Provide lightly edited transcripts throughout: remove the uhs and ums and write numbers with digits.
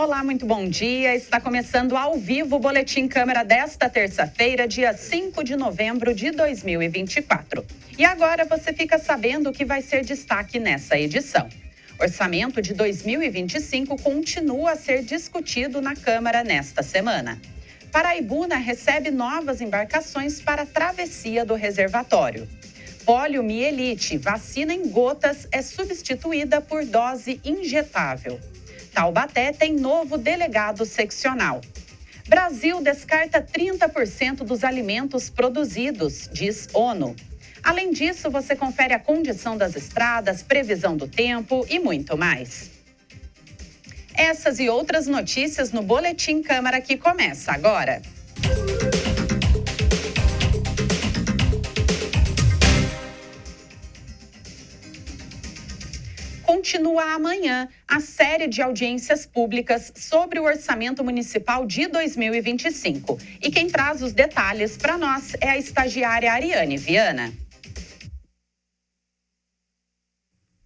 Olá, muito bom dia. Está começando ao vivo o Boletim Câmara desta terça-feira, dia 5 de novembro de 2024. E agora você fica sabendo o que vai ser destaque nessa edição. Orçamento de 2025 continua a ser discutido na Câmara nesta semana. Paraibuna recebe novas embarcações para a travessia do reservatório. Poliomielite, vacina em gotas, é substituída por dose injetável. Taubaté tem novo delegado seccional. Brasil descarta 30% dos alimentos produzidos, diz ONU. Além disso, você confere a condição das estradas, previsão do tempo e muito mais. Essas e outras notícias no Boletim Câmara que começa agora. Continua amanhã a série de audiências públicas sobre o Orçamento Municipal de 2025. E quem traz os detalhes para nós é a estagiária Ariane Viana.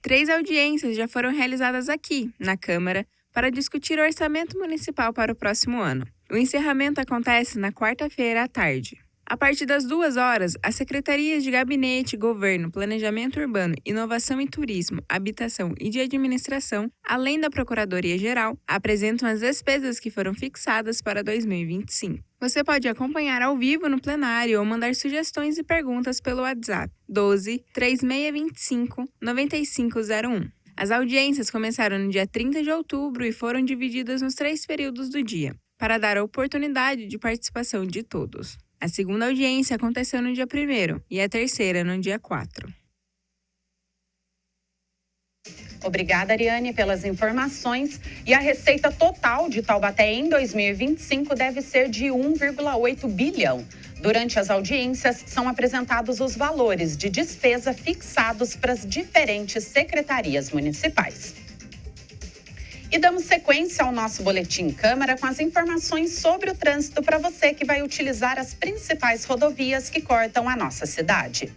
3 audiências já foram realizadas aqui, na Câmara, para discutir o orçamento municipal para o próximo ano. O encerramento acontece na quarta-feira à tarde. A partir das 2 horas, as secretarias de Gabinete, Governo, Planejamento Urbano, Inovação e Turismo, Habitação e de Administração, além da Procuradoria-Geral, apresentam as despesas que foram fixadas para 2025. Você pode acompanhar ao vivo no plenário ou mandar sugestões e perguntas pelo WhatsApp 12 3625 9501. As audiências começaram no dia 30 de outubro e foram divididas nos 3 períodos do dia, para dar a oportunidade de participação de todos. A segunda audiência aconteceu no dia 1º e a terceira no dia 4. Obrigada, Ariane, pelas informações. E a receita total de Taubaté em 2025 deve ser de 1,8 bilhão. Durante as audiências, são apresentados os valores de despesa fixados para as diferentes secretarias municipais. E damos sequência ao nosso Boletim Câmara com as informações sobre o trânsito para você que vai utilizar as principais rodovias que cortam a nossa cidade.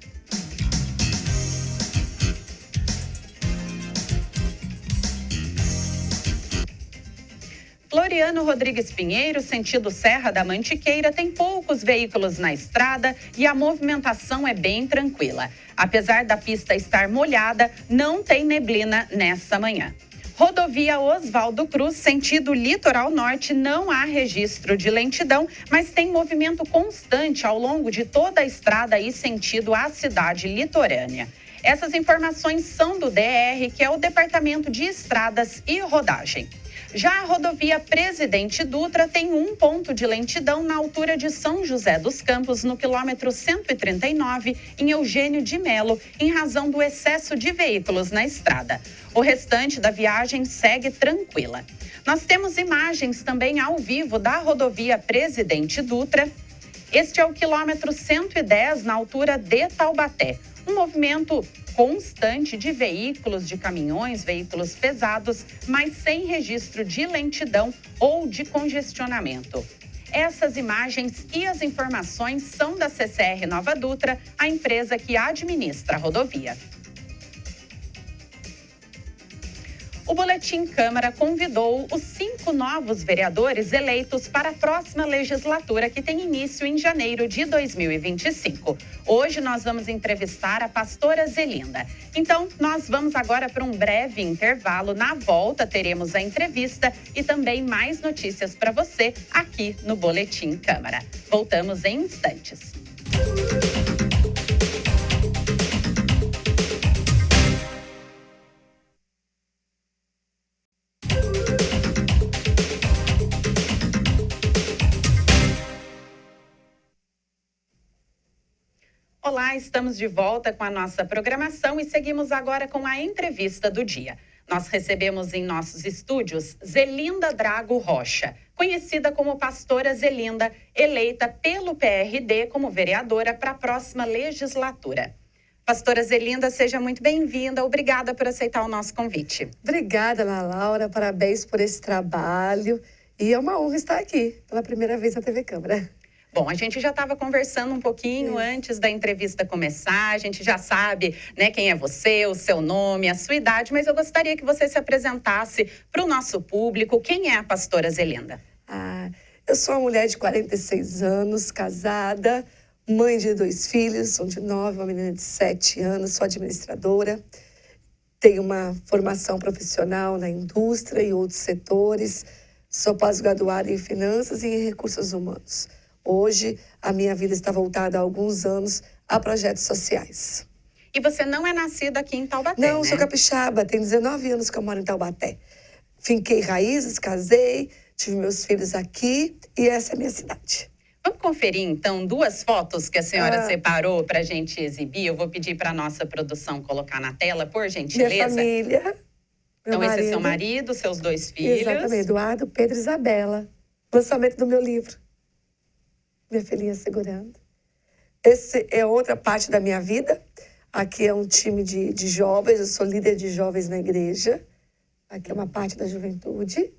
Floriano Rodrigues Pinheiro, sentido Serra da Mantiqueira, tem poucos veículos na estrada e a movimentação é bem tranquila. Apesar da pista estar molhada, não tem neblina nessa manhã. Rodovia Oswaldo Cruz, sentido Litoral Norte, não há registro de lentidão, mas tem movimento constante ao longo de toda a estrada e sentido à cidade litorânea. Essas informações são do DR, que é o Departamento de Estradas e Rodagem. Já a rodovia Presidente Dutra tem um ponto de lentidão na altura de São José dos Campos, no quilômetro 139, em Eugênio de Melo, em razão do excesso de veículos na estrada. O restante da viagem segue tranquila. Nós temos imagens também ao vivo da rodovia Presidente Dutra. Este é o quilômetro 110, na altura de Taubaté. Um movimento constante de veículos, de caminhões, veículos pesados, mas sem registro de lentidão ou de congestionamento. Essas imagens e as informações são da CCR Nova Dutra, a empresa que administra a rodovia. O Boletim Câmara convidou os 5 novos vereadores eleitos para a próxima legislatura, que tem início em janeiro de 2025. Hoje nós vamos entrevistar a pastora Zelinda. Então, nós vamos agora para um breve intervalo. Na volta, teremos a entrevista e também mais notícias para você aqui no Boletim Câmara. Voltamos em instantes. Olá, estamos de volta com a nossa programação e seguimos agora com a entrevista do dia. Nós recebemos em nossos estúdios Zelinda Drago Rocha, conhecida como pastora Zelinda, eleita pelo PRD como vereadora para a próxima legislatura. Pastora Zelinda, seja muito bem-vinda. Obrigada por aceitar o nosso convite. Obrigada, Ana Laura. Parabéns por esse trabalho. E é uma honra estar aqui pela primeira vez na TV Câmara. Bom, a gente já estava conversando um pouquinho antes da entrevista começar, a gente já sabe, né, quem é você, o seu nome, a sua idade, mas eu gostaria que você se apresentasse para o nosso público. Quem é a pastora Zelinda? Eu sou uma mulher de 46 anos, casada, mãe de 2 filhos, um de 9, uma menina de 7 anos, sou administradora. Tenho uma formação profissional na indústria e outros setores. Sou pós-graduada em finanças e em recursos humanos. Hoje, a minha vida está voltada há alguns anos a projetos sociais. E você não é nascida aqui em Taubaté, Não, né? Sou capixaba, tenho 19 anos que eu moro em Taubaté. Finquei raízes, casei, tive meus filhos aqui e essa é a minha cidade. Vamos conferir, então, 2 fotos que a senhora separou para a gente exibir. Eu vou pedir para a nossa produção colocar na tela, por gentileza. Minha família. Então, esse é seu marido, seus 2 filhos. Exatamente, Eduardo, Pedro e Isabela. Lançamento do meu livro. Minha filhinha segurando. Esse é outra parte da minha vida. Aqui é um time de jovens, eu sou líder de jovens na igreja. Aqui é uma parte da juventude.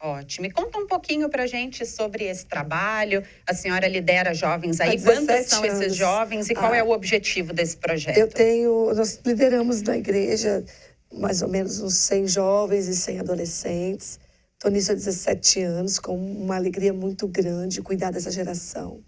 Ótimo. E conta um pouquinho pra gente sobre esse trabalho. A senhora lidera jovens aí. Há 17 Quantos são esses anos. jovens e qual é o objetivo desse projeto? Nós lideramos na igreja mais ou menos uns 100 jovens e 100 adolescentes. Estou nisso há 17 anos, com uma alegria muito grande cuidar dessa geração.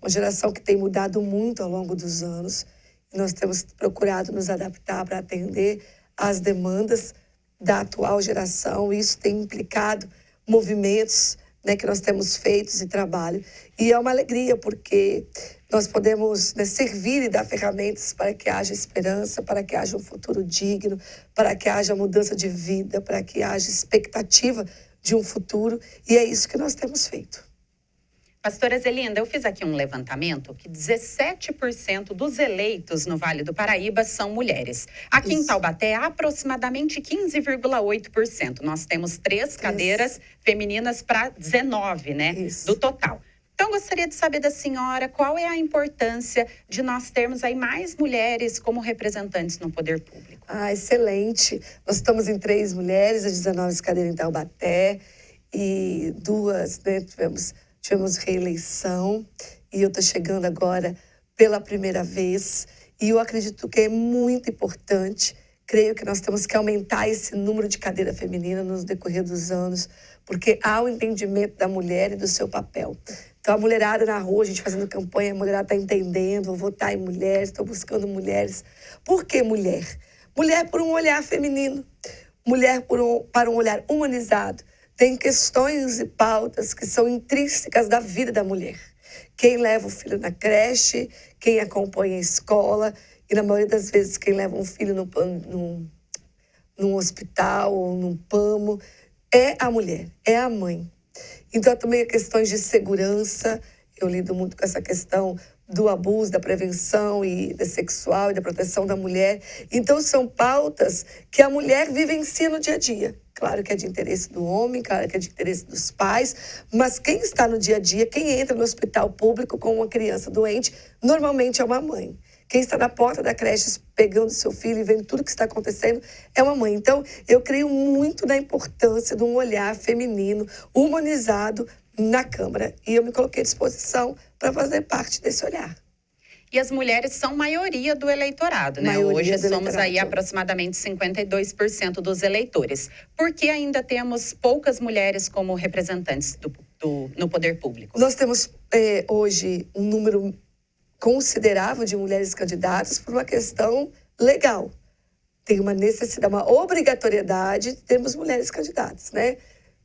Uma geração que tem mudado muito ao longo dos anos. E nós temos procurado nos adaptar para atender às demandas da atual geração. Isso tem implicado movimentos, né, que nós temos feitos e trabalho. E é uma alegria, porque nós podemos, né, servir e dar ferramentas para que haja esperança, para que haja um futuro digno, para que haja mudança de vida, para que haja expectativa de um futuro. E é isso que nós temos feito. Pastora Zelinda, eu fiz aqui um levantamento que 17% dos eleitos no Vale do Paraíba são mulheres. Aqui em Taubaté, aproximadamente 15,8%. Nós temos 3 cadeiras femininas para 19, né, do total. Então, gostaria de saber da senhora qual é a importância de nós termos aí mais mulheres como representantes no poder público. Excelente. Nós estamos em 3 mulheres, as 19 cadeiras em Taubaté, e 2, né, tivemos reeleição, e eu estou chegando agora pela primeira vez, e eu acredito que é muito importante. Creio que nós temos que aumentar esse número de cadeira feminina no decorrer dos anos, porque há o entendimento da mulher e do seu papel. Então, a mulherada na rua, a gente fazendo campanha, a mulherada está entendendo, vou votar em mulheres, estou buscando mulheres. Por que mulher? Mulher por um olhar feminino, mulher para um olhar humanizado. Tem questões e pautas que são intrínsecas da vida da mulher. Quem leva o filho na creche, quem acompanha a escola, e na maioria das vezes quem leva um filho num hospital ou num PAMO, é a mulher, é a mãe. Então, também questões de segurança, eu lido muito com essa questão do abuso, da prevenção e da sexual e da proteção da mulher. Então, são pautas que a mulher vivencia no dia a dia. Claro que é de interesse do homem, claro que é de interesse dos pais, mas quem está no dia a dia, quem entra no hospital público com uma criança doente, normalmente é uma mãe. Quem está na porta da creche pegando seu filho e vendo tudo que está acontecendo é uma mãe. Então, eu creio muito na importância de um olhar feminino, humanizado na Câmara. E eu me coloquei à disposição para fazer parte desse olhar. E as mulheres são maioria do eleitorado, né? Hoje somos aí aproximadamente 52% dos eleitores. Por que ainda temos poucas mulheres como representantes no poder público? Nós temos hoje um número considerável de mulheres candidatas por uma questão legal. Tem uma necessidade, uma obrigatoriedade de termos mulheres candidatas, né?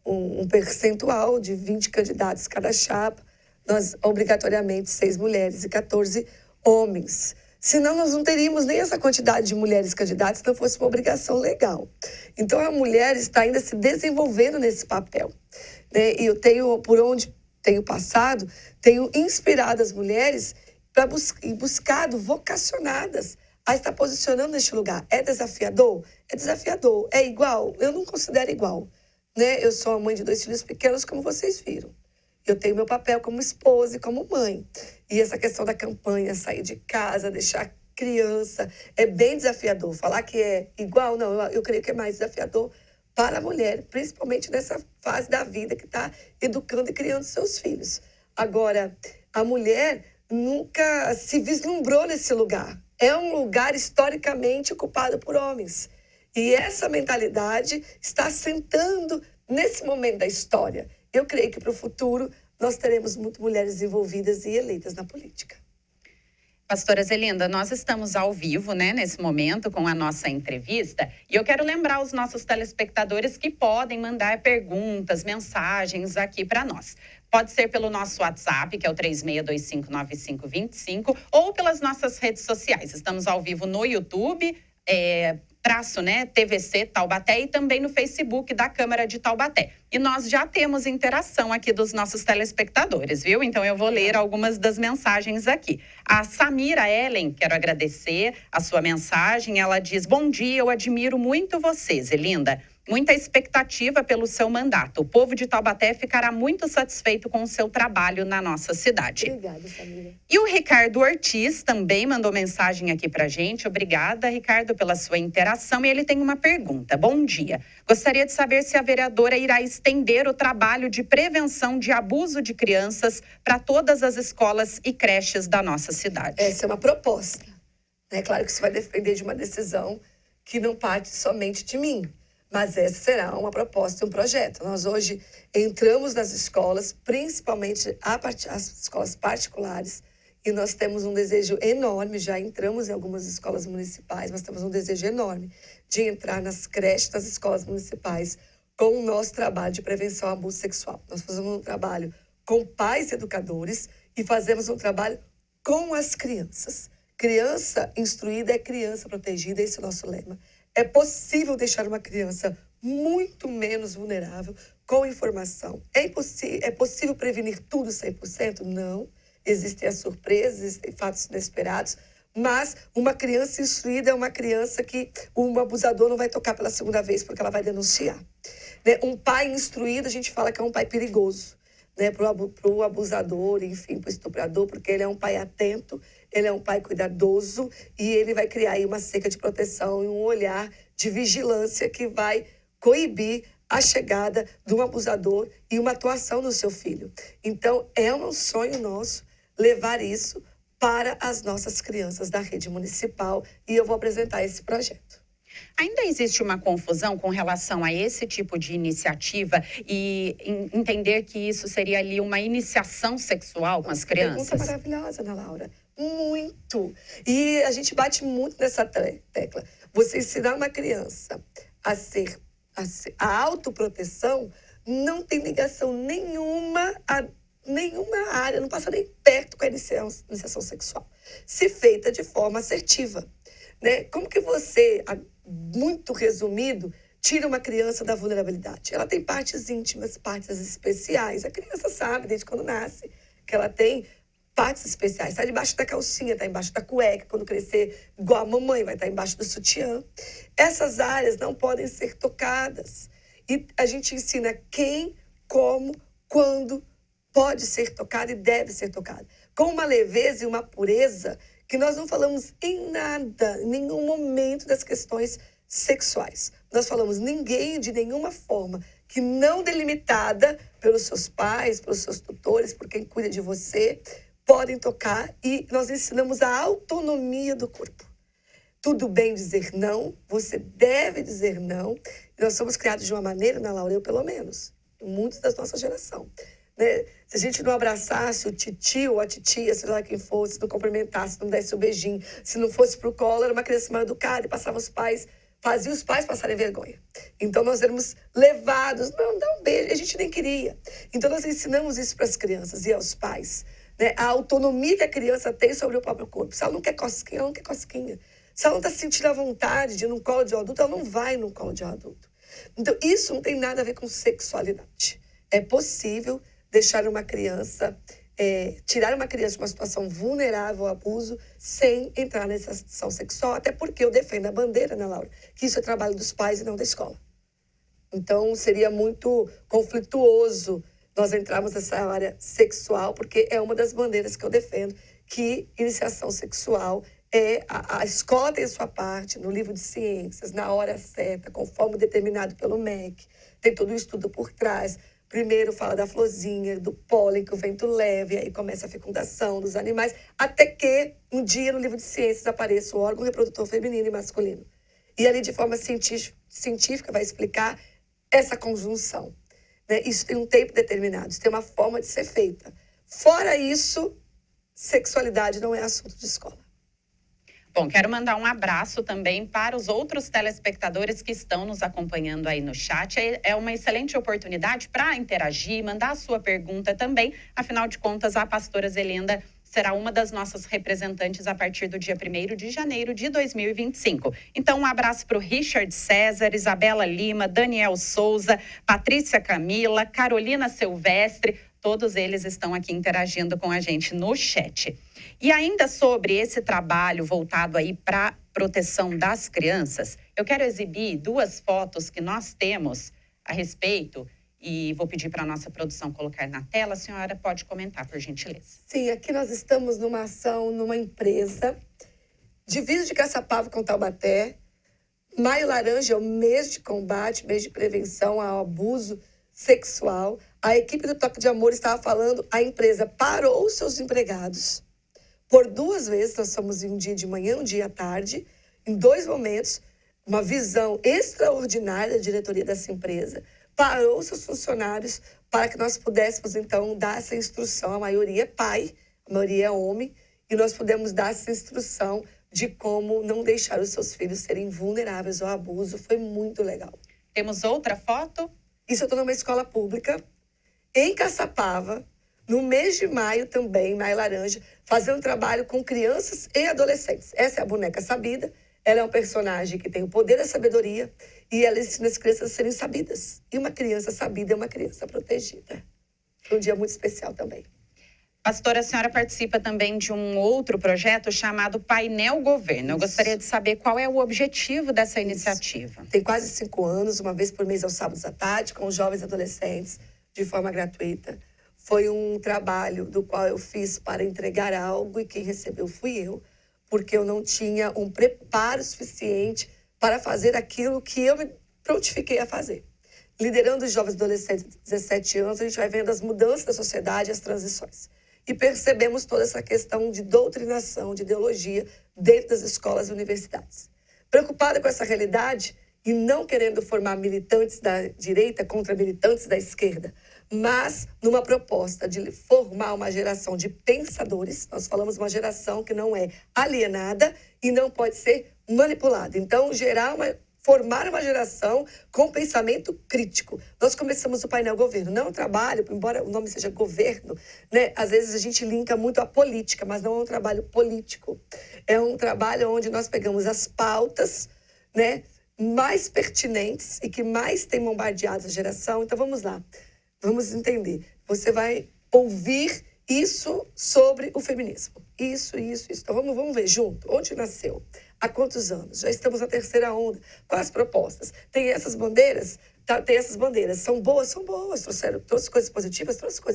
Um percentual de 20 candidatos cada chapa, nós obrigatoriamente 6 mulheres e 14 homens. Senão nós não teríamos nem essa quantidade de mulheres candidatas se não fosse uma obrigação legal. Então a mulher está ainda se desenvolvendo nesse papel, né? E eu tenho, por onde tenho passado, tenho inspirado as mulheres para buscado, vocacionadas a estar posicionando neste lugar. É desafiador? É desafiador. É igual? Eu não considero igual, né? Eu sou a mãe de 2 filhos pequenos, como vocês viram. Eu tenho meu papel como esposa e como mãe. E essa questão da campanha, sair de casa, deixar criança, é bem desafiador. Falar que é igual, não, eu creio que é mais desafiador para a mulher, principalmente nessa fase da vida que está educando e criando seus filhos. Agora, a mulher nunca se vislumbrou nesse lugar. É um lugar historicamente ocupado por homens. E essa mentalidade está assentando nesse momento da história. Eu creio que para o futuro nós teremos muitas mulheres envolvidas e eleitas na política. Pastora Zelinda, nós estamos ao vivo, né, nesse momento com a nossa entrevista, e eu quero lembrar os nossos telespectadores que podem mandar perguntas, mensagens aqui para nós. Pode ser pelo nosso WhatsApp, que é o 36259525, ou pelas nossas redes sociais. Estamos ao vivo no YouTube, TVC Taubaté, e também no Facebook da Câmara de Taubaté. E nós já temos interação aqui dos nossos telespectadores, viu? Então eu vou ler algumas das mensagens aqui. A Samira Ellen, quero agradecer a sua mensagem. Ela diz: bom dia, eu admiro muito você, Zelinda. Muita expectativa pelo seu mandato. O povo de Taubaté ficará muito satisfeito com o seu trabalho na nossa cidade. Obrigada, Samira. E o Ricardo Ortiz também mandou mensagem aqui pra gente. Obrigada, Ricardo, pela sua interação. E ele tem uma pergunta. Bom dia. Gostaria de saber se a vereadora irá estender o trabalho de prevenção de abuso de crianças para todas as escolas e creches da nossa cidade. Essa é uma proposta. É claro que isso vai depender de uma decisão que não parte somente de mim. Mas essa será uma proposta, um projeto. Nós hoje entramos nas escolas, principalmente as escolas particulares, e nós temos um desejo enorme, já entramos em algumas escolas municipais, mas temos um desejo enorme de entrar nas creches das escolas municipais com o nosso trabalho de prevenção ao abuso sexual. Nós fazemos um trabalho com pais educadores e fazemos um trabalho com as crianças. Criança instruída é criança protegida, esse é o nosso lema. É possível deixar uma criança muito menos vulnerável com informação. É possível prevenir tudo 100%? Não. Existem as surpresas, existem fatos inesperados, mas uma criança instruída é uma criança que um abusador não vai tocar pela segunda vez, porque ela vai denunciar. Um pai instruído, a gente fala que é um pai perigoso, para o abusador, enfim, para o estuprador, porque ele é um pai atento, ele é um pai cuidadoso e ele vai criar aí uma cerca de proteção e um olhar de vigilância que vai coibir a chegada de um abusador e uma atuação no seu filho. Então, é um sonho nosso levar isso para as nossas crianças da rede municipal e eu vou apresentar esse projeto. Ainda existe uma confusão com relação a esse tipo de iniciativa e entender que isso seria ali uma iniciação sexual com as crianças? Pergunta maravilhosa, Ana Laura. Muito. E a gente bate muito nessa tecla. Você ensinar uma criança a autoproteção não tem ligação nenhuma a nenhuma área, não passa nem perto com a iniciação sexual. Se feita de forma assertiva. Como que você, muito resumido, tira uma criança da vulnerabilidade? Ela tem partes íntimas, partes especiais. A criança sabe, desde quando nasce, que ela tem partes especiais. Está debaixo da calcinha, está embaixo da cueca. Quando crescer, igual a mamãe, vai estar embaixo do sutiã. Essas áreas não podem ser tocadas. E a gente ensina quem, como, quando pode ser tocada e deve ser tocada. Com uma leveza e uma pureza que nós não falamos em nada, em nenhum momento das questões sexuais. Nós falamos ninguém, de nenhuma forma, que não delimitada pelos seus pais, pelos seus tutores, por quem cuida de você, podem tocar e nós ensinamos a autonomia do corpo. Tudo bem dizer não, você deve dizer não. Nós somos criados de uma maneira, Ana Laura, eu pelo menos, muitos da nossa geração. Se a gente não abraçasse o titio ou a titia, sei lá quem fosse, não cumprimentasse, não desse o beijinho, se não fosse pro colo, era uma criança mal educada e passava os pais, fazia os pais passarem vergonha. Então nós éramos levados, não, dá um beijo, a gente nem queria. Então nós ensinamos isso para as crianças e aos pais. A autonomia que a criança tem sobre o próprio corpo. Se ela não quer cosquinha, ela não quer cosquinha. Se ela não está sentindo a vontade de ir num colo de um adulto, ela não vai num colo de um adulto. Então isso não tem nada a ver com sexualidade. É possível deixar uma criança, tirar uma criança de uma situação vulnerável ao abuso sem entrar nessa situação sexual, até porque eu defendo a bandeira, né, Laura? Que isso é trabalho dos pais e não da escola. Então, seria muito conflituoso nós entrarmos nessa área sexual, porque é uma das bandeiras que eu defendo, que iniciação sexual a escola tem a sua parte, no livro de ciências, na hora certa, conforme determinado pelo MEC, tem todo o estudo por trás, Primeiro fala da florzinha, do pólen que o vento leva, e aí começa a fecundação dos animais, até que um dia no livro de ciências apareça o órgão reprodutor feminino e masculino. E ali, de forma científica, vai explicar essa conjunção. Né? Isso tem um tempo determinado, isso tem uma forma de ser feita. Fora isso, sexualidade não é assunto de escola. Bom, quero mandar um abraço também para os outros telespectadores que estão nos acompanhando aí no chat. É uma excelente oportunidade para interagir, mandar a sua pergunta também. Afinal de contas, a pastora Zelinda será uma das nossas representantes a partir do dia 1º de janeiro de 2025. Então, um abraço para o Richard César, Isabela Lima, Daniel Souza, Patrícia Camila, Carolina Silvestre. Todos eles estão aqui interagindo com a gente no chat. E ainda sobre esse trabalho voltado aí para a proteção das crianças, eu quero exibir 2 fotos que nós temos a respeito e vou pedir para a nossa produção colocar na tela. A senhora pode comentar, por gentileza. Sim, aqui nós estamos numa ação, numa empresa, divisa de Caçapava com Taubaté. Maio Laranja é o mês de combate, mês de prevenção ao abuso sexual. A equipe do Toque de Amor estava falando, a empresa parou os seus empregados. Por 2 vezes, nós fomos em um dia de manhã, um dia à tarde, em 2 momentos, uma visão extraordinária da diretoria dessa empresa, parou os seus funcionários para que nós pudéssemos, então, dar essa instrução. A maioria é pai, a maioria é homem, e nós pudemos dar essa instrução de como não deixar os seus filhos serem vulneráveis ao abuso. Foi muito legal. Temos outra foto? Isso eu estou numa escola pública, em Caçapava, no mês de maio também, Maio Laranja, fazendo trabalho com crianças e adolescentes. Essa é a boneca Sabida. Ela é um personagem que tem o poder da sabedoria e ela ensina as crianças a serem sabidas. E uma criança sabida é uma criança protegida. Foi um dia muito especial também. Pastora, a senhora participa também de um outro projeto chamado Painel Governo. Eu gostaria de saber qual é o objetivo dessa iniciativa. Tem quase 5 anos, uma vez por mês aos sábados à tarde, com os jovens e adolescentes, de forma gratuita. Foi um trabalho do qual eu fiz para entregar algo e quem recebeu fui eu, porque eu não tinha um preparo suficiente para fazer aquilo que eu me prontifiquei a fazer. Liderando os jovens e adolescentes de 17 anos, a gente vai vendo as mudanças da sociedade, as transições. E percebemos toda essa questão de doutrinação, de ideologia dentro das escolas e universidades. Preocupada com essa realidade e não querendo formar militantes da direita contra militantes da esquerda, mas numa proposta de formar uma geração de pensadores. Nós falamos uma geração que não é alienada e não pode ser manipulada. Então, formar uma geração com pensamento crítico. Nós começamos o painel governo. Não é um trabalho, embora o nome seja governo, né? Às vezes a gente linka muito a política, mas não é um trabalho político. É um trabalho onde nós pegamos as pautas, né, mais pertinentes e que mais tem bombardeado a geração. Então, vamos lá. Vamos entender. Você vai ouvir isso sobre o feminismo. Isso. Então, vamos ver junto. Onde nasceu? Há quantos anos? Já estamos na 3ª onda. Quais as propostas? Tem essas bandeiras? Tem essas bandeiras. São boas? São boas. Trouxe coisas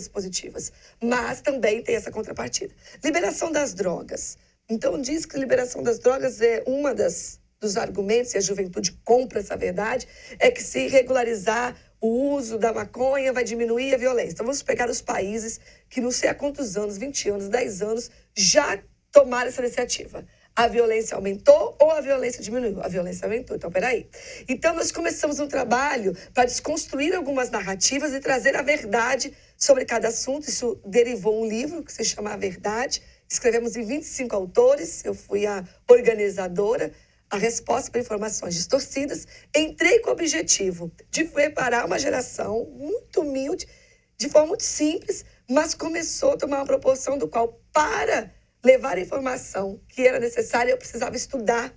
positivas. Mas também tem essa contrapartida. Liberação das drogas. Então, diz que liberação das drogas é uma dos argumentos, e a juventude compra essa verdade, é que se regularizar o uso da maconha vai diminuir a violência. Então, vamos pegar os países que não sei há quantos anos, 20 anos, 10 anos, já tomaram essa iniciativa. A violência aumentou ou a violência diminuiu? A violência aumentou. Então, peraí. Então, nós começamos um trabalho para desconstruir algumas narrativas e trazer a verdade sobre cada assunto. Isso derivou um livro que se chama A Verdade. Escrevemos em 25 autores. Eu fui a organizadora. A resposta para informações distorcidas. Entrei com o objetivo de preparar uma geração muito humilde, de forma muito simples, mas começou a tomar uma proporção do qual, para levar a informação que era necessária, eu precisava estudar.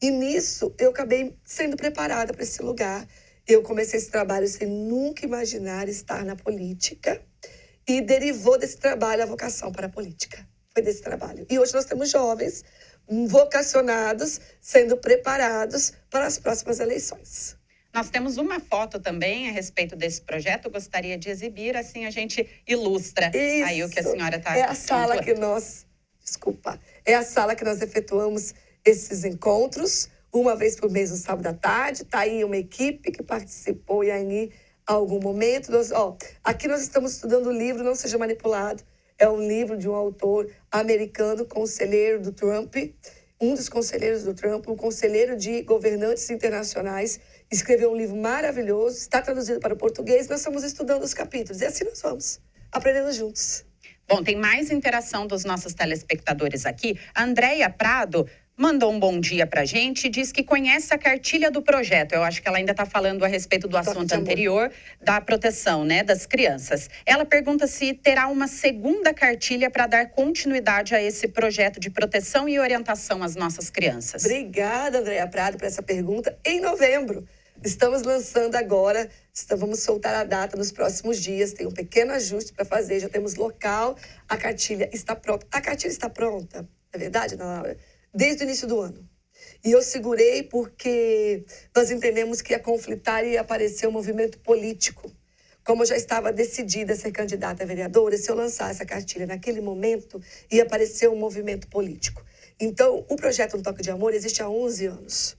E nisso, eu acabei sendo preparada para esse lugar. Eu comecei esse trabalho sem nunca imaginar estar na política. E derivou desse trabalho a vocação para a política. Foi desse trabalho. E hoje nós temos jovens vocacionados, sendo preparados para as próximas eleições. Nós temos uma foto também a respeito desse projeto. Eu gostaria de exibir, assim a gente ilustra Isso. aí o que a senhora está... É a sala que nós... Desculpa. É a sala que nós efetuamos esses encontros, uma vez por mês, no sábado à tarde. Está aí uma equipe que participou e aí algum momento. Aqui nós estamos estudando o livro Não Seja Manipulado. É um livro de um autor americano, conselheiro do Trump, um dos conselheiros do Trump, um conselheiro de governantes internacionais. Escreveu um livro maravilhoso, está traduzido para o português. Nós estamos estudando os capítulos e assim nós vamos, aprendendo juntos. Bom, tem mais interação dos nossos telespectadores aqui. A Andréia Prado mandou um bom dia pra gente e diz que conhece a cartilha do projeto. Eu acho que ela ainda está falando a respeito do assunto anterior, da proteção, né, das crianças. Ela pergunta se terá uma segunda cartilha para dar continuidade a esse projeto de proteção e orientação às nossas crianças. Obrigada, Andréia Prado, por essa pergunta. Em novembro, estamos lançando agora, vamos soltar a data nos próximos dias, tem um pequeno ajuste para fazer, já temos local, a cartilha está pronta. A cartilha está pronta, é verdade, Ana Laura? Desde o início do ano. E eu segurei porque nós entendemos que ia conflitar e ia aparecer um movimento político. Como eu já estava decidida a ser candidata a vereadora, se eu lançasse a cartilha naquele momento, ia aparecer um movimento político. Então, o projeto Um Toque de Amor existe há 11 anos.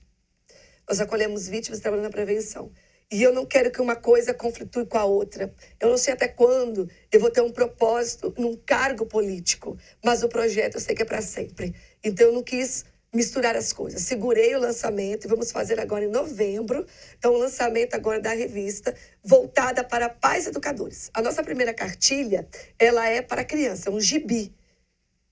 Nós acolhemos vítimas trabalhando na prevenção. E eu não quero que uma coisa conflitue com a outra. Eu não sei até quando eu vou ter um propósito num cargo político, mas o projeto eu sei que é para sempre. Então eu não quis misturar as coisas. Segurei o lançamento e vamos fazer agora em novembro. Então o lançamento agora da revista voltada para pais educadores. A nossa primeira cartilha, ela é para criança, um gibi.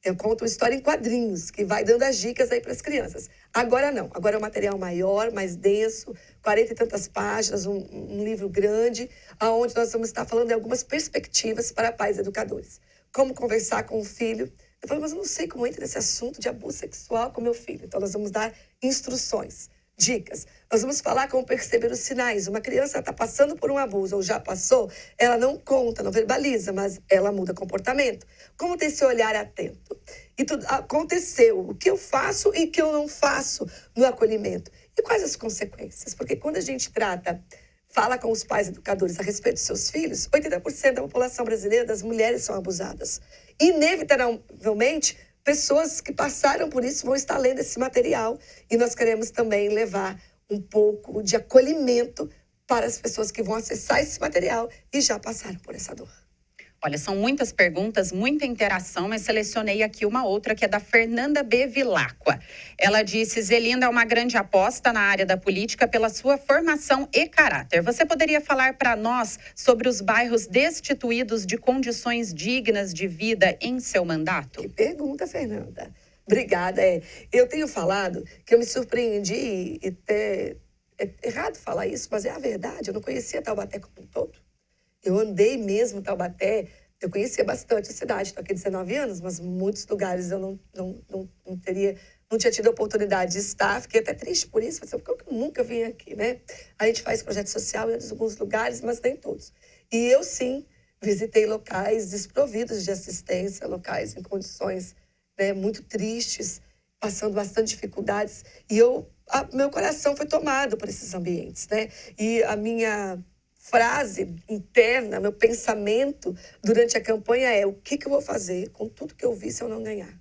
Eu conto uma história em quadrinhos, que vai dando as dicas aí para as crianças. Agora não, agora é um material maior, mais denso, 40 e tantas páginas, um livro grande, onde nós vamos estar falando de algumas perspectivas para pais educadores. Como conversar com o filho. Eu falo, mas eu não sei como entra nesse assunto de abuso sexual com meu filho. Então nós vamos dar instruções, dicas. Nós vamos falar como perceber os sinais. Uma criança está passando por um abuso ou já passou, ela não conta, não verbaliza, mas ela muda comportamento. Como ter esse olhar atento? E tudo aconteceu, o que eu faço e o que eu não faço no acolhimento. E quais as consequências? Porque quando a gente fala com os pais educadores a respeito dos seus filhos, 80% da população brasileira, das mulheres, são abusadas. Inevitavelmente, pessoas que passaram por isso vão estar lendo esse material e nós queremos também levar um pouco de acolhimento para as pessoas que vão acessar esse material e já passaram por essa dor. Olha, são muitas perguntas, muita interação, mas selecionei aqui uma outra que é da Fernanda B. Vilacqua. Ela disse: Zelinda é uma grande aposta na área da política pela sua formação e caráter. Você poderia falar para nós sobre os bairros destituídos de condições dignas de vida em seu mandato? Que pergunta, Fernanda. Obrigada. Eu tenho falado que eu me surpreendi e até é errado falar isso, mas é a verdade. Eu não conhecia Taubaté como um todo. Eu andei mesmo em Taubaté, eu conhecia bastante a cidade, estou aqui há 19 anos, mas muitos lugares eu não tinha tido a oportunidade de estar, fiquei até triste por isso, porque eu nunca vim aqui, né? A gente faz projeto social em alguns lugares, mas nem todos. E eu, sim, visitei locais desprovidos de assistência, locais em condições, né, muito tristes, passando bastante dificuldades, e meu coração foi tomado por esses ambientes, né? E a minha frase interna, meu pensamento durante a campanha é: o que eu vou fazer com tudo que eu vi se eu não ganhar?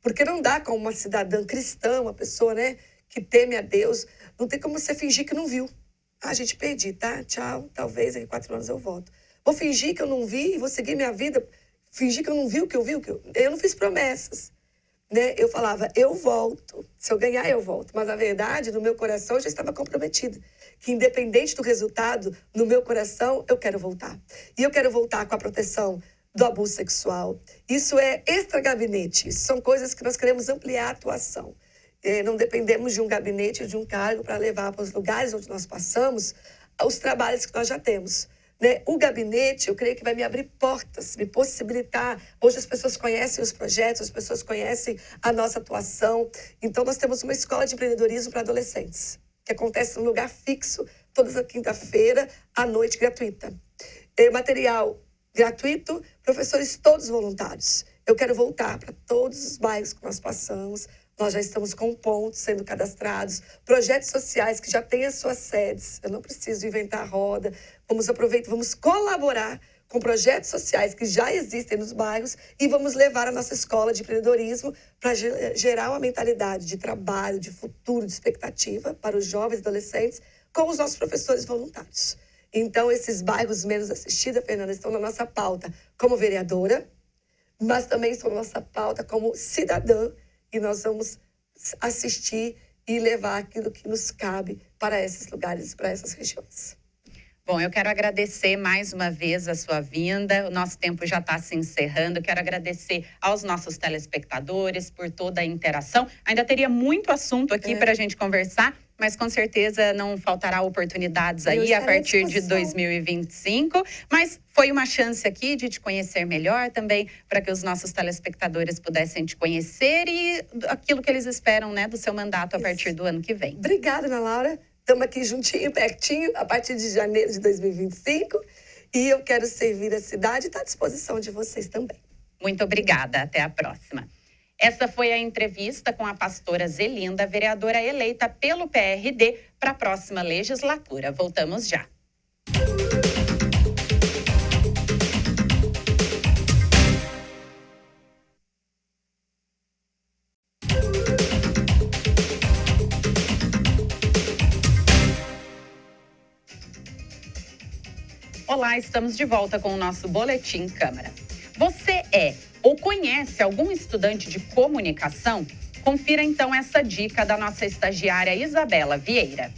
Porque não dá como uma cidadã cristã, uma pessoa, né, que teme a Deus, não tem como você fingir que não viu. Ah, gente, perdi, tá? Tchau, talvez em 4 anos eu volto. Vou fingir que eu não vi e vou seguir minha vida, fingir que eu não vi o que eu vi. Eu não fiz promessas, né? Eu falava, eu volto, se eu ganhar eu volto. Mas a verdade, no meu coração, eu já estava comprometida. Que independente do resultado, no meu coração, eu quero voltar. E eu quero voltar com a proteção do abuso sexual. Isso é extra-gabinete. Isso são coisas que nós queremos ampliar a atuação. Não dependemos de um gabinete ou de um cargo para levar para os lugares onde nós passamos os trabalhos que nós já temos. Né? O gabinete, eu creio que vai me abrir portas, me possibilitar. Hoje as pessoas conhecem os projetos, as pessoas conhecem a nossa atuação. Então, nós temos uma escola de empreendedorismo para adolescentes, que acontece num lugar fixo, toda quinta-feira, à noite, gratuita. Material gratuito, professores todos voluntários. Eu quero voltar para todos os bairros que nós passamos. Nós já estamos com pontos sendo cadastrados, projetos sociais que já têm as suas sedes. Eu não preciso inventar a roda. Vamos aproveitar, vamos colaborar com projetos sociais que já existem nos bairros e vamos levar a nossa escola de empreendedorismo para gerar uma mentalidade de trabalho, de futuro, de expectativa para os jovens e adolescentes com os nossos professores voluntários. Então, esses bairros menos assistidos, Fernanda, estão na nossa pauta como vereadora, mas também estão na nossa pauta como cidadã, e nós vamos assistir e levar aquilo que nos cabe para esses lugares, para essas regiões. Bom, eu quero agradecer mais uma vez a sua vinda. O nosso tempo já está se encerrando. Quero agradecer aos nossos telespectadores por toda a interação. Ainda teria muito assunto aqui para a gente conversar, mas com certeza não faltará oportunidades aí a partir de 2025. Mas foi uma chance aqui de te conhecer melhor também, para que os nossos telespectadores pudessem te conhecer e aquilo que eles esperam, né, do seu mandato a partir do ano que vem. Obrigada, Ana Laura. Estamos aqui juntinho, pertinho, a partir de janeiro de 2025. E eu quero servir a cidade e estar à disposição de vocês também. Muito obrigada. Até a próxima. Essa foi a entrevista com a pastora Zelinda, vereadora eleita pelo PRD para a próxima legislatura. Voltamos já. Olá, estamos de volta com o nosso Boletim Câmara. Você é ou conhece algum estudante de comunicação? Confira então essa dica da nossa estagiária Isabela Vieira.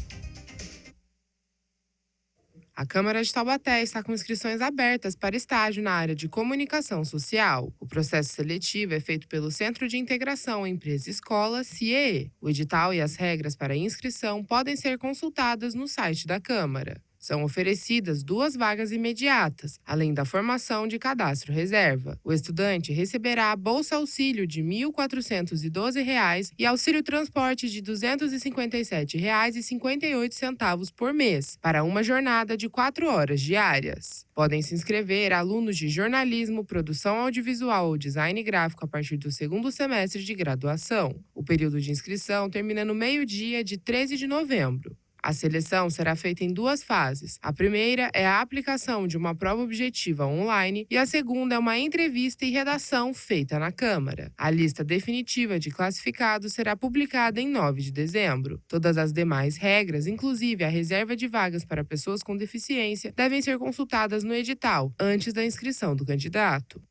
A Câmara de Taubaté está com inscrições abertas para estágio na área de comunicação social. O processo seletivo é feito pelo Centro de Integração Empresa-Escola, CIEE. O edital e as regras para inscrição podem ser consultadas no site da Câmara. São oferecidas 2 vagas imediatas, além da formação de cadastro reserva. O estudante receberá a Bolsa Auxílio de R$ 1.412 e auxílio transporte de R$ 257,58 por mês, para uma jornada de 4 horas diárias. Podem se inscrever alunos de jornalismo, produção audiovisual ou design gráfico a partir do 2º semestre de graduação. O período de inscrição termina no meio-dia de 13 de novembro. A seleção será feita em 2 fases. A primeira é a aplicação de uma prova objetiva online e a segunda é uma entrevista e redação feita na Câmara. A lista definitiva de classificados será publicada em 9 de dezembro. Todas as demais regras, inclusive a reserva de vagas para pessoas com deficiência, devem ser consultadas no edital, antes da inscrição do candidato.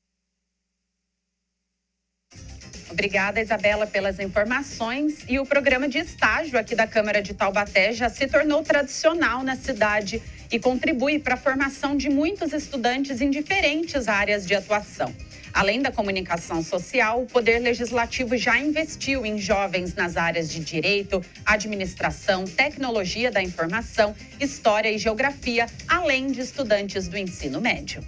Obrigada, Isabela, pelas informações. E o programa de estágio aqui da Câmara de Taubaté já se tornou tradicional na cidade e contribui para a formação de muitos estudantes em diferentes áreas de atuação. Além da comunicação social, o Poder Legislativo já investiu em jovens nas áreas de direito, administração, tecnologia da informação, história e geografia, além de estudantes do ensino médio.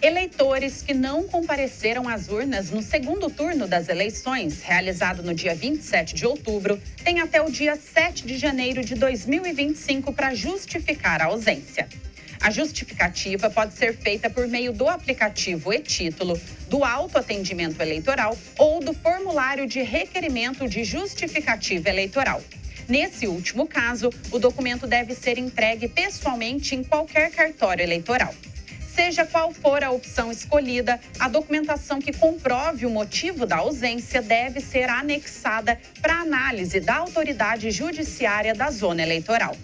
Eleitores que não compareceram às urnas no segundo turno das eleições, realizado no dia 27 de outubro, têm até o dia 7 de janeiro de 2025 para justificar a ausência. A justificativa pode ser feita por meio do aplicativo e-Título, do autoatendimento eleitoral ou do formulário de requerimento de justificativa eleitoral. Nesse último caso, o documento deve ser entregue pessoalmente em qualquer cartório eleitoral. Seja qual for a opção escolhida, a documentação que comprove o motivo da ausência deve ser anexada para análise da autoridade judiciária da zona eleitoral.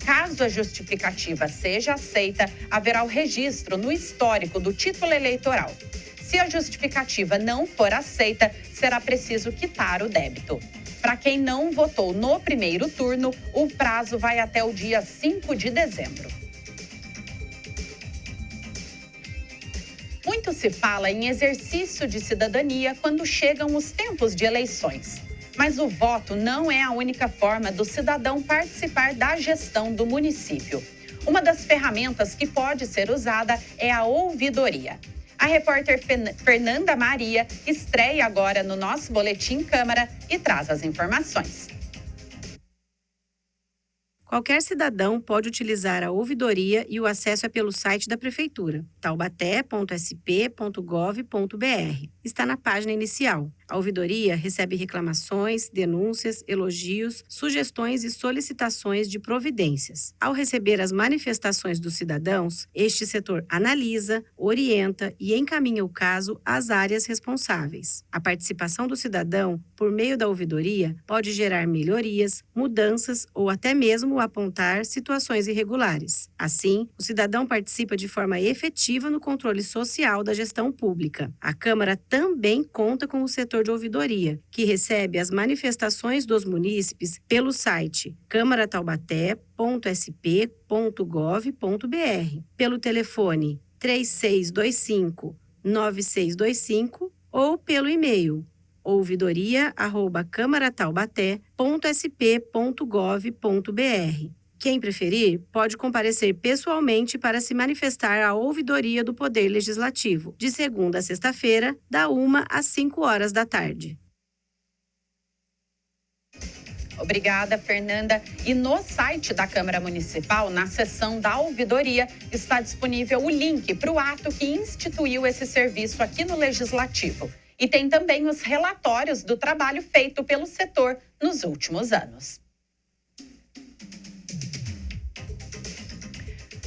Caso a justificativa seja aceita, haverá o registro no histórico do título eleitoral. Se a justificativa não for aceita, será preciso quitar o débito. Para quem não votou no primeiro turno, o prazo vai até o dia 5 de dezembro. Muito se fala em exercício de cidadania quando chegam os tempos de eleições. Mas o voto não é a única forma do cidadão participar da gestão do município. Uma das ferramentas que pode ser usada é a ouvidoria. A repórter Fernanda Maria estreia agora no nosso Boletim Câmara e traz as informações. Qualquer cidadão pode utilizar a ouvidoria e o acesso é pelo site da Prefeitura, taubaté.sp.gov.br. Está na página inicial. A ouvidoria recebe reclamações, denúncias, elogios, sugestões e solicitações de providências. Ao receber as manifestações dos cidadãos, este setor analisa, orienta e encaminha o caso às áreas responsáveis. A participação do cidadão, por meio da ouvidoria, pode gerar melhorias, mudanças ou até mesmo apontar situações irregulares. Assim, o cidadão participa de forma efetiva no controle social da gestão pública. A Câmara também conta com o setor de ouvidoria, que recebe as manifestações dos munícipes pelo site câmarataubaté.sp.gov.br, pelo telefone 3625-9625 ou pelo e-mail ouvidoria@câmarataubaté.sp.gov.br. Quem preferir, pode comparecer pessoalmente para se manifestar à ouvidoria do Poder Legislativo, de segunda a sexta-feira, da 1 às 5 horas da tarde. Obrigada, Fernanda. E no site da Câmara Municipal, na seção da ouvidoria, está disponível o link para o ato que instituiu esse serviço aqui no Legislativo. E tem também os relatórios do trabalho feito pelo setor nos últimos anos.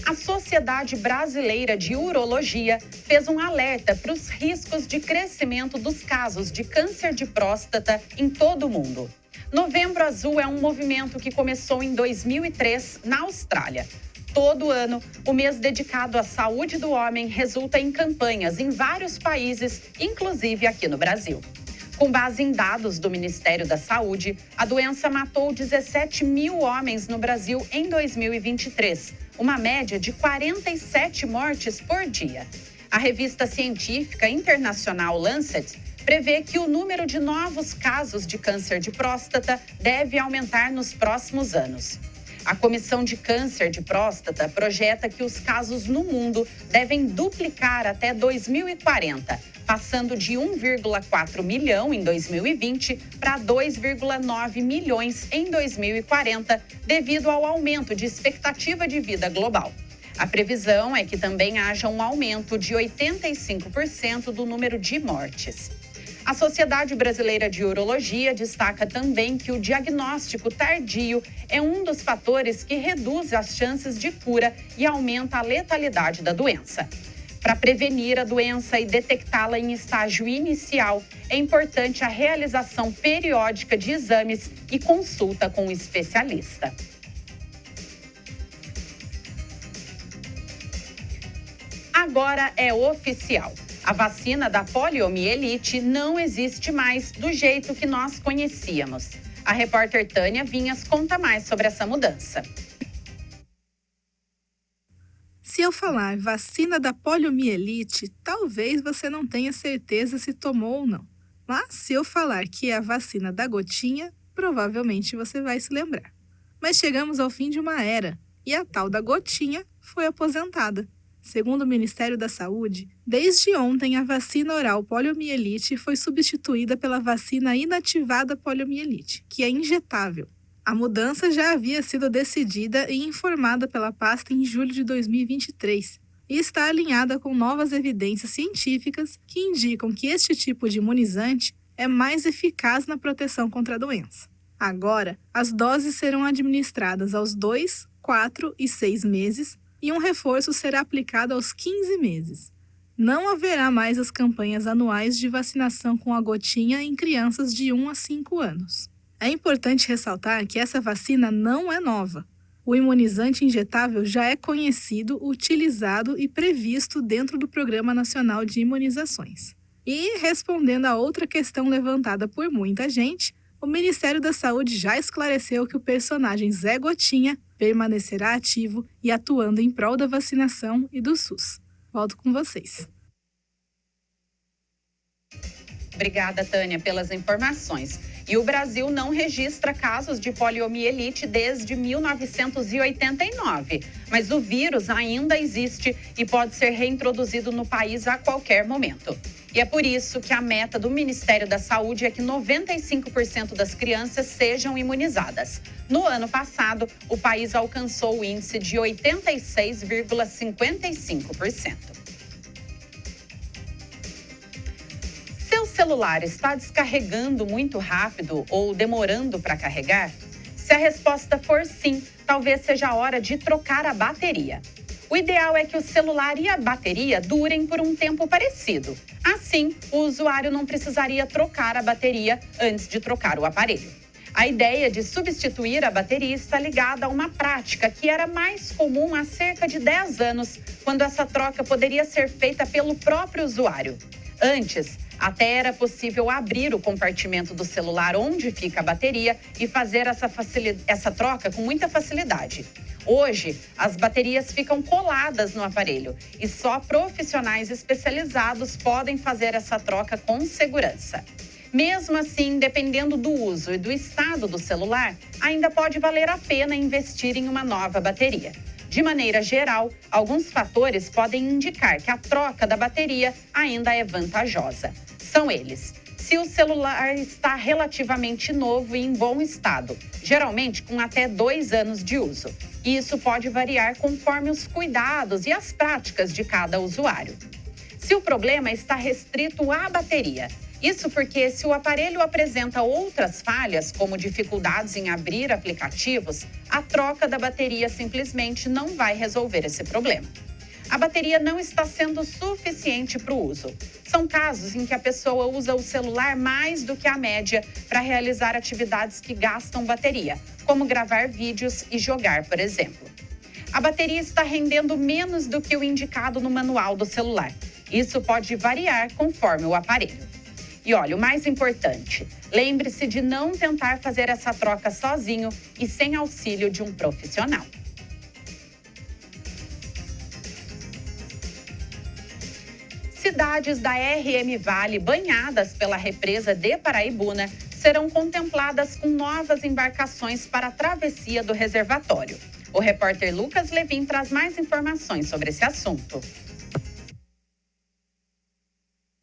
A Sociedade Brasileira de Urologia fez um alerta para os riscos de crescimento dos casos de câncer de próstata em todo o mundo. Novembro Azul é um movimento que começou em 2003 na Austrália. Todo ano, o mês dedicado à saúde do homem resulta em campanhas em vários países, inclusive aqui no Brasil. Com base em dados do Ministério da Saúde, a doença matou 17 mil homens no Brasil em 2023, uma média de 47 mortes por dia. A revista científica internacional Lancet prevê que o número de novos casos de câncer de próstata deve aumentar nos próximos anos. A Comissão de Câncer de Próstata projeta que os casos no mundo devem duplicar até 2040, passando de 1,4 milhão em 2020 para 2,9 milhões em 2040, devido ao aumento de expectativa de vida global. A previsão é que também haja um aumento de 85% do número de mortes. A Sociedade Brasileira de Urologia destaca também que o diagnóstico tardio é um dos fatores que reduz as chances de cura e aumenta a letalidade da doença. Para prevenir a doença e detectá-la em estágio inicial, é importante a realização periódica de exames e consulta com um especialista. Agora é oficial. A vacina da poliomielite não existe mais do jeito que nós conhecíamos. A repórter Tânia Vinhas conta mais sobre essa mudança. Se eu falar vacina da poliomielite, talvez você não tenha certeza se tomou ou não. Mas se eu falar que é a vacina da gotinha, provavelmente você vai se lembrar. Mas chegamos ao fim de uma era e a tal da gotinha foi aposentada. Segundo o Ministério da Saúde, desde ontem a vacina oral poliomielite foi substituída pela vacina inativada poliomielite, que é injetável. A mudança já havia sido decidida e informada pela pasta em julho de 2023 e está alinhada com novas evidências científicas que indicam que este tipo de imunizante é mais eficaz na proteção contra a doença. Agora, as doses serão administradas aos 2, 4 e 6 meses, e um reforço será aplicado aos 15 meses. Não haverá mais as campanhas anuais de vacinação com a gotinha em crianças de 1 a 5 anos. É importante ressaltar que essa vacina não é nova. O imunizante injetável já é conhecido, utilizado e previsto dentro do Programa Nacional de Imunizações. E, respondendo a outra questão levantada por muita gente, o Ministério da Saúde já esclareceu que o personagem Zé Gotinha permanecerá ativo e atuando em prol da vacinação e do SUS. Volto com vocês. Obrigada, Tânia, pelas informações. E o Brasil não registra casos de poliomielite desde 1989, mas o vírus ainda existe e pode ser reintroduzido no país a qualquer momento. E é por isso que a meta do Ministério da Saúde é que 95% das crianças sejam imunizadas. No ano passado, o país alcançou o índice de 86,55%. Seus celular está descarregando muito rápido ou demorando para carregar? Se a resposta for sim, talvez seja a hora de trocar a bateria. O ideal é que o celular e a bateria durem por um tempo parecido. Assim, o usuário não precisaria trocar a bateria antes de trocar o aparelho. A ideia de substituir a bateria está ligada a uma prática que era mais comum há cerca de 10 anos, quando essa troca poderia ser feita pelo próprio usuário. Antes, até era possível abrir o compartimento do celular onde fica a bateria e fazer essa troca com muita facilidade. Hoje, as baterias ficam coladas no aparelho e só profissionais especializados podem fazer essa troca com segurança. Mesmo assim, dependendo do uso e do estado do celular, ainda pode valer a pena investir em uma nova bateria. De maneira geral, alguns fatores podem indicar que a troca da bateria ainda é vantajosa. São eles: se o celular está relativamente novo e em bom estado, geralmente com até 2 anos de uso. Isso pode variar conforme os cuidados e as práticas de cada usuário. Se o problema está restrito à bateria, isso porque se o aparelho apresenta outras falhas, como dificuldades em abrir aplicativos, a troca da bateria simplesmente não vai resolver esse problema. A bateria não está sendo suficiente para o uso. São casos em que a pessoa usa o celular mais do que a média para realizar atividades que gastam bateria, como gravar vídeos e jogar, por exemplo. A bateria está rendendo menos do que o indicado no manual do celular. Isso pode variar conforme o aparelho. E olha, o mais importante, lembre-se de não tentar fazer essa troca sozinho e sem auxílio de um profissional. Cidades da RM Vale banhadas pela represa de Paraibuna serão contempladas com novas embarcações para a travessia do reservatório. O repórter Lucas Levin traz mais informações sobre esse assunto.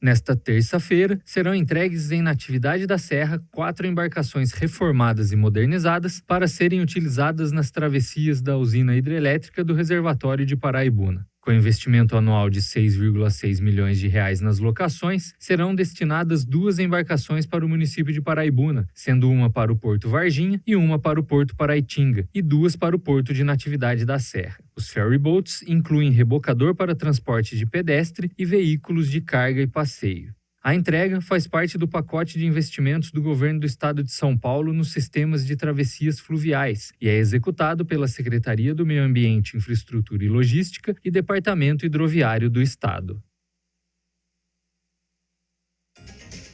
Nesta terça-feira, serão entregues em Natividade da Serra 4 embarcações reformadas e modernizadas para serem utilizadas nas travessias da usina hidrelétrica do reservatório de Paraibuna. Com investimento anual de R$ 6,6 milhões nas locações, serão destinadas 2 embarcações para o município de Paraibuna, sendo uma para o Porto Varginha e uma para o Porto Paraitinga, e 2 para o Porto de Natividade da Serra. Os ferryboats incluem rebocador para transporte de pedestre e veículos de carga e passeio. A entrega faz parte do pacote de investimentos do governo do estado de São Paulo nos sistemas de travessias fluviais e é executado pela Secretaria do Meio Ambiente, Infraestrutura e Logística e Departamento Hidroviário do estado.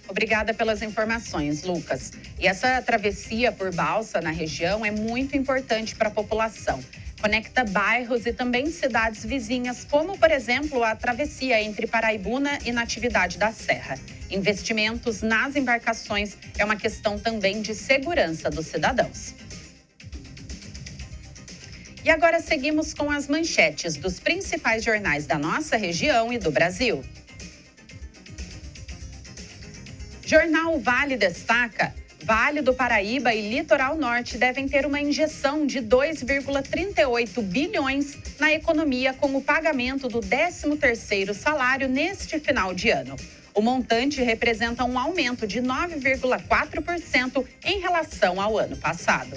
Obrigada pelas informações, Lucas. E essa travessia por balsa na região é muito importante para a população. Conecta bairros e também cidades vizinhas, como, por exemplo, a travessia entre Paraibuna e Natividade da Serra. Investimentos nas embarcações é uma questão também de segurança dos cidadãos. E agora seguimos com as manchetes dos principais jornais da nossa região e do Brasil. Jornal Vale destaca: Vale do Paraíba e Litoral Norte devem ter uma injeção de 2,38 bilhões na economia com o pagamento do 13º salário neste final de ano. O montante representa um aumento de 9,4% em relação ao ano passado.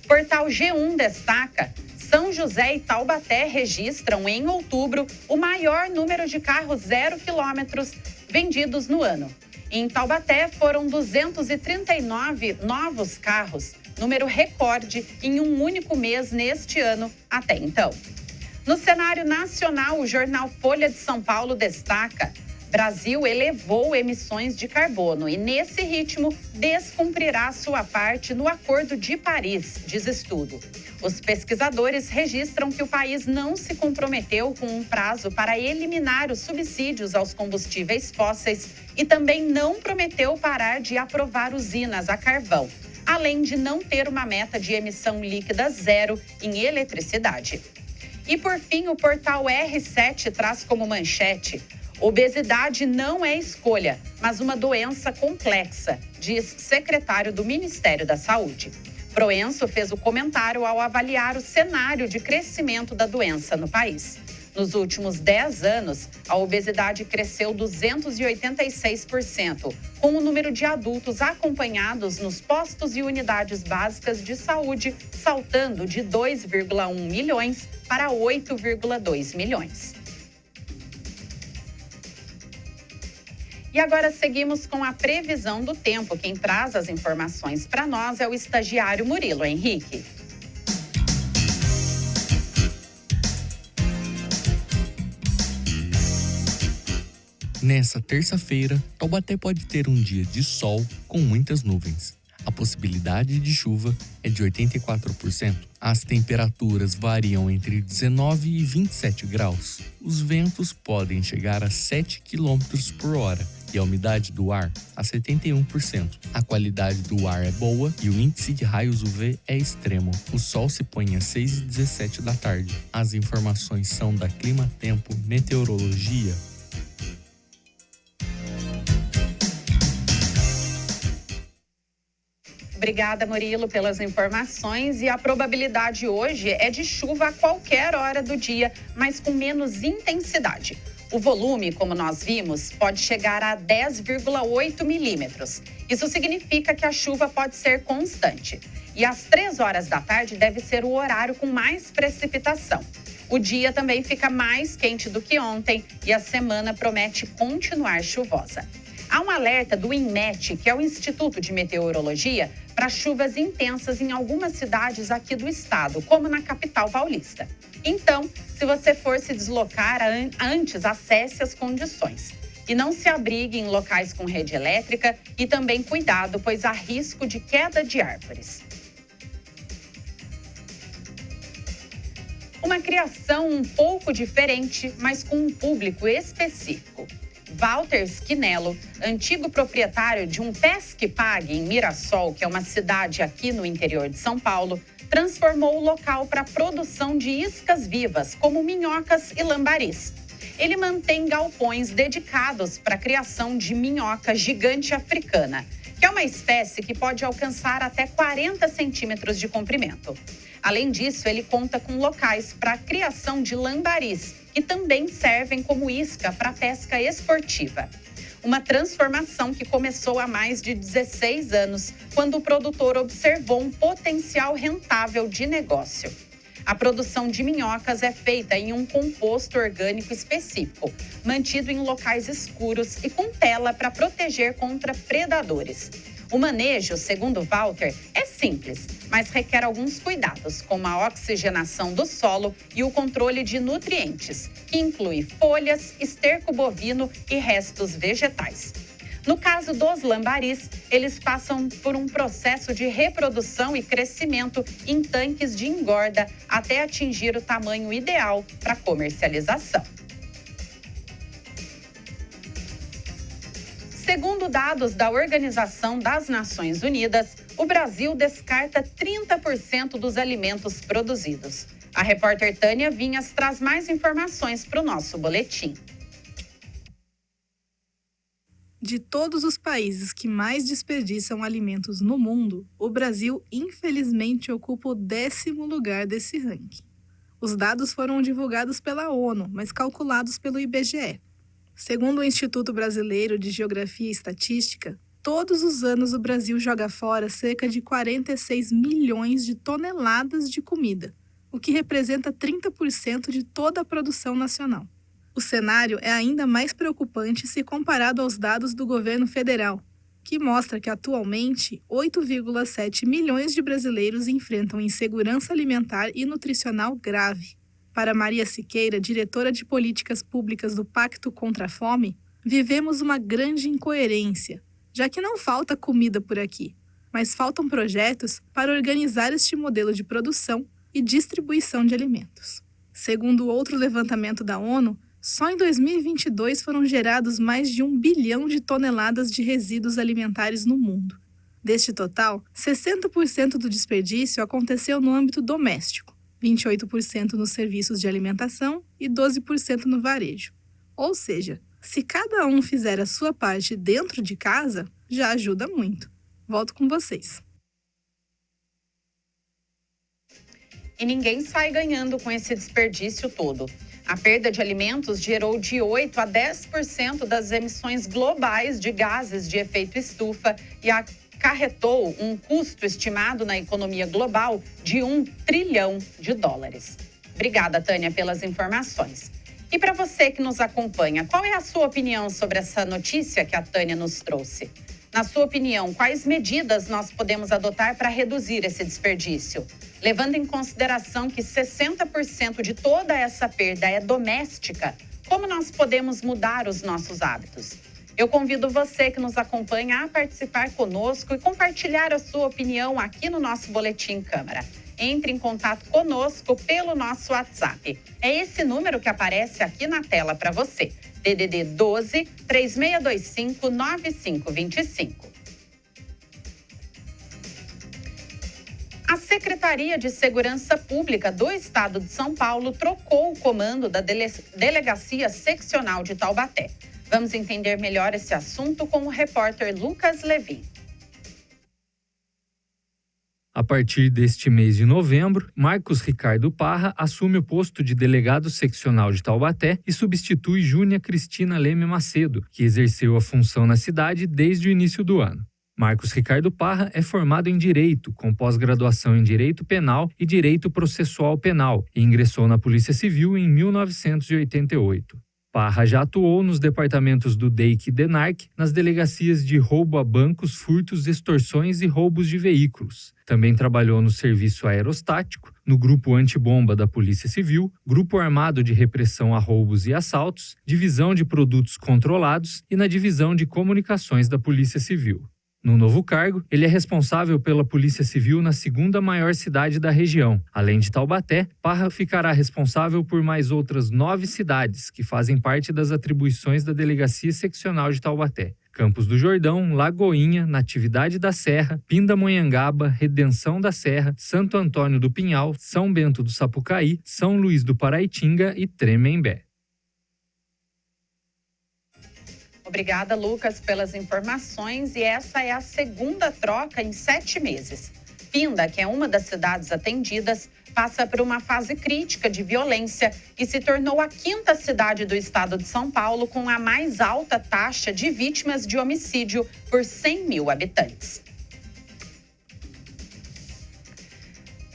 Portal G1 destaca: São José e Taubaté registram em outubro o maior número de carros 0 quilômetros vendidos no ano. Em Taubaté, foram 239 novos carros, número recorde em um único mês neste ano até então. No cenário nacional, o jornal Folha de São Paulo destaca: Brasil elevou emissões de carbono e, nesse ritmo, descumprirá sua parte no Acordo de Paris, diz estudo. Os pesquisadores registram que o país não se comprometeu com um prazo para eliminar os subsídios aos combustíveis fósseis e também não prometeu parar de aprovar usinas a carvão, além de não ter uma meta de emissão líquida zero em eletricidade. E, por fim, o portal R7 traz como manchete: obesidade não é escolha, mas uma doença complexa, diz secretário do Ministério da Saúde. Proenço fez o comentário ao avaliar o cenário de crescimento da doença no país. Nos últimos 10 anos, a obesidade cresceu 286%, com o número de adultos acompanhados nos postos e unidades básicas de saúde saltando de 2,1 milhões para 8,2 milhões. E agora seguimos com a previsão do tempo. Quem traz as informações para nós é o estagiário Murilo Henrique. Nessa terça-feira, Taubaté pode ter um dia de sol com muitas nuvens. A possibilidade de chuva é de 84%. As temperaturas variam entre 19 e 27 graus. Os ventos podem chegar a 7 km por hora e a umidade do ar a 71%. A qualidade do ar é boa e o índice de raios UV é extremo. O sol se põe às 6h17 da tarde. As informações são da Clima Tempo Meteorologia. Obrigada, Murilo, pelas informações. E a probabilidade hoje é de chuva a qualquer hora do dia, mas com menos intensidade. O volume, como nós vimos, pode chegar a 10,8 milímetros. Isso significa que a chuva pode ser constante. E às 3 horas da tarde deve ser o horário com mais precipitação. O dia também fica mais quente do que ontem e a semana promete continuar chuvosa. Há um alerta do INMET, que é o Instituto de Meteorologia, para chuvas intensas em algumas cidades aqui do estado, como na capital paulista. Então, se você for se deslocar antes, acesse as condições. E não se abrigue em locais com rede elétrica e também cuidado, pois há risco de queda de árvores. Uma criação um pouco diferente, mas com um público específico. Walter Schinello, antigo proprietário de um Pesque Pague em Mirassol, que é uma cidade aqui no interior de São Paulo, transformou o local para a produção de iscas vivas, como minhocas e lambaris. Ele mantém galpões dedicados para a criação de minhoca gigante africana, que é uma espécie que pode alcançar até 40 centímetros de comprimento. Além disso, ele conta com locais para a criação de lambaris, que também servem como isca para pesca esportiva. Uma transformação que começou há mais de 16 anos, quando o produtor observou um potencial rentável de negócio. A produção de minhocas é feita em um composto orgânico específico, mantido em locais escuros e com tela para proteger contra predadores. O manejo, segundo Walter, é simples, mas requer alguns cuidados, como a oxigenação do solo e o controle de nutrientes, que inclui folhas, esterco bovino e restos vegetais. No caso dos lambaris, eles passam por um processo de reprodução e crescimento em tanques de engorda até atingir o tamanho ideal para comercialização. Segundo dados da Organização das Nações Unidas, o Brasil descarta 30% dos alimentos produzidos. A repórter Tânia Vinhas traz mais informações para o nosso boletim. De todos os países que mais desperdiçam alimentos no mundo, o Brasil, infelizmente, ocupa o 10º lugar desse ranking. Os dados foram divulgados pela ONU, mas calculados pelo IBGE. Segundo o Instituto Brasileiro de Geografia e Estatística, todos os anos o Brasil joga fora cerca de 46 milhões de toneladas de comida, o que representa 30% de toda a produção nacional. O cenário é ainda mais preocupante se comparado aos dados do governo federal, que mostra que atualmente 8,7 milhões de brasileiros enfrentam insegurança alimentar e nutricional grave. Para Maria Siqueira, diretora de políticas públicas do Pacto contra a Fome, vivemos uma grande incoerência, já que não falta comida por aqui, mas faltam projetos para organizar este modelo de produção e distribuição de alimentos. Segundo outro levantamento da ONU, só em 2022 foram gerados mais de 1 bilhão de toneladas de resíduos alimentares no mundo. Deste total, 60% do desperdício aconteceu no âmbito doméstico, 28% nos serviços de alimentação e 12% no varejo. Ou seja, se cada um fizer a sua parte dentro de casa, já ajuda muito. Volto com vocês. E ninguém sai ganhando com esse desperdício todo. A perda de alimentos gerou de 8% a 10% das emissões globais de gases de efeito estufa e acarretou um custo estimado na economia global de US$ 1 trilhão. Obrigada, Tânia, pelas informações. E para você que nos acompanha, qual é a sua opinião sobre essa notícia que a Tânia nos trouxe? Na sua opinião, quais medidas nós podemos adotar para reduzir esse desperdício? Levando em consideração que 60% de toda essa perda é doméstica, como nós podemos mudar os nossos hábitos? Eu convido você que nos acompanha a participar conosco e compartilhar a sua opinião aqui no nosso Boletim Câmara. Entre em contato conosco pelo nosso WhatsApp. É esse número que aparece aqui na tela para você. DDD 12 3625 9525. A Secretaria de Segurança Pública do Estado de São Paulo trocou o comando da Delegacia Seccional de Taubaté. Vamos entender melhor esse assunto com o repórter Lucas Levin. A partir deste mês de novembro, Marcos Ricardo Parra assume o posto de delegado seccional de Taubaté e substitui Júnia Cristina Leme Macedo, que exerceu a função na cidade desde o início do ano. Marcos Ricardo Parra é formado em Direito, com pós-graduação em Direito Penal e Direito Processual Penal, e ingressou na Polícia Civil em 1988. Parra já atuou nos departamentos do DEIC e DENARC, nas delegacias de roubo a bancos, furtos, extorsões e roubos de veículos. Também trabalhou no Serviço Aerostático, no Grupo Antibomba da Polícia Civil, Grupo Armado de Repressão a Roubos e Assaltos, Divisão de Produtos Controlados e na Divisão de Comunicações da Polícia Civil. No novo cargo, ele é responsável pela Polícia Civil na segunda maior cidade da região. Além de Taubaté, Parra ficará responsável por mais outras 9 cidades que fazem parte das atribuições da Delegacia Seccional de Taubaté: Campos do Jordão, Lagoinha, Natividade da Serra, Pindamonhangaba, Redenção da Serra, Santo Antônio do Pinhal, São Bento do Sapucaí, São Luís do Paraitinga e Tremembé. Obrigada, Lucas, pelas informações. E essa é a segunda troca em 7 meses. Pinda, que é uma das cidades atendidas, passa por uma fase crítica de violência e se tornou a 5ª cidade do estado de São Paulo com a mais alta taxa de vítimas de homicídio por 100 mil habitantes.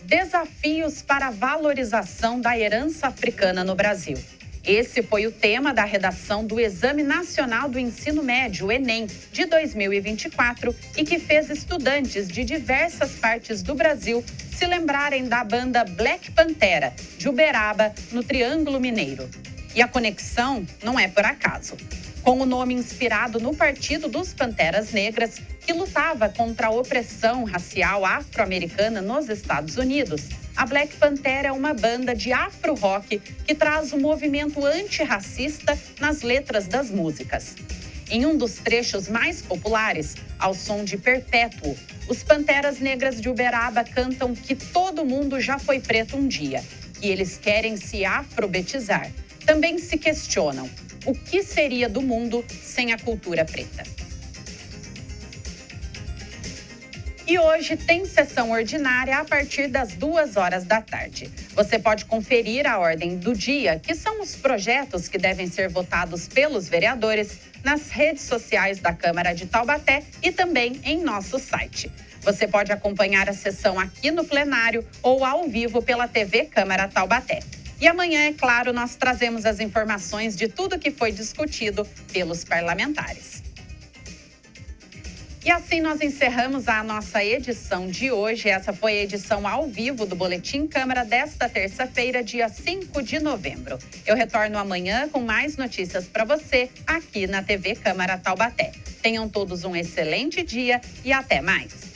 Desafios para a valorização da herança africana no Brasil. Esse foi o tema da redação do Exame Nacional do Ensino Médio, Enem, de 2024, e que fez estudantes de diversas partes do Brasil se lembrarem da banda Black Pantera, de Uberaba, no Triângulo Mineiro. E a conexão não é por acaso. Com o nome inspirado no Partido dos Panteras Negras, que lutava contra a opressão racial afro-americana nos Estados Unidos, a Black Pantera é uma banda de afro-rock que traz o movimento antirracista nas letras das músicas. Em um dos trechos mais populares, ao som de Perpétuo, os Panteras Negras de Uberaba cantam que todo mundo já foi preto um dia, que eles querem se afrobetizar. Também se questionam: o que seria do mundo sem a cultura preta? E hoje tem sessão ordinária a partir das 14h. Você pode conferir a ordem do dia, que são os projetos que devem ser votados pelos vereadores, nas redes sociais da Câmara de Taubaté e também em nosso site. Você pode acompanhar a sessão aqui no plenário ou ao vivo pela TV Câmara Taubaté. E amanhã, é claro, nós trazemos as informações de tudo que foi discutido pelos parlamentares. E assim nós encerramos a nossa edição de hoje. Essa foi a edição ao vivo do Boletim Câmara desta terça-feira, dia 5 de novembro. Eu retorno amanhã com mais notícias para você aqui na TV Câmara Taubaté. Tenham todos um excelente dia e até mais.